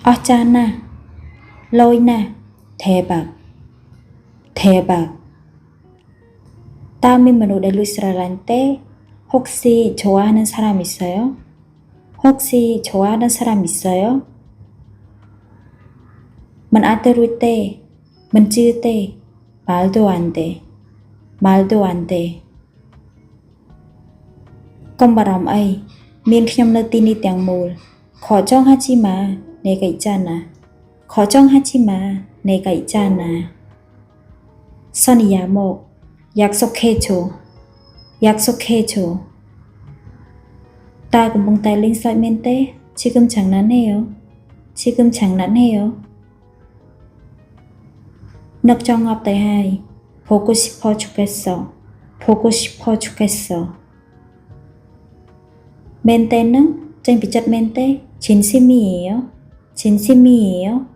어쩌나, 로이나, 대박, 대박. 다음인 문호의 루이스라란테 혹시 좋아하는 사람 있어요? 혹시 좋아하는 사람 있어요? mình 아테루이 때, mình chưa 때, 말도 안 돼, 말도 안 돼. Không 바람 ấy, miềnខ្ញុំនៅទីនេះទាំងមូល 걱정하지 마, 내가 있잖아. 걱정하지 마, 내가 있잖아. 선이야 뭐, 약속해줘, 약속해줘. 나 금방 달린 썰멘데 지금 장난해요. 지금 장난해요. 넉정업 대하이 보고 싶어 죽겠어. 보고 싶어 죽겠어. 멘테는 쟁비chất 멘테 진심이에요. 진심이에요.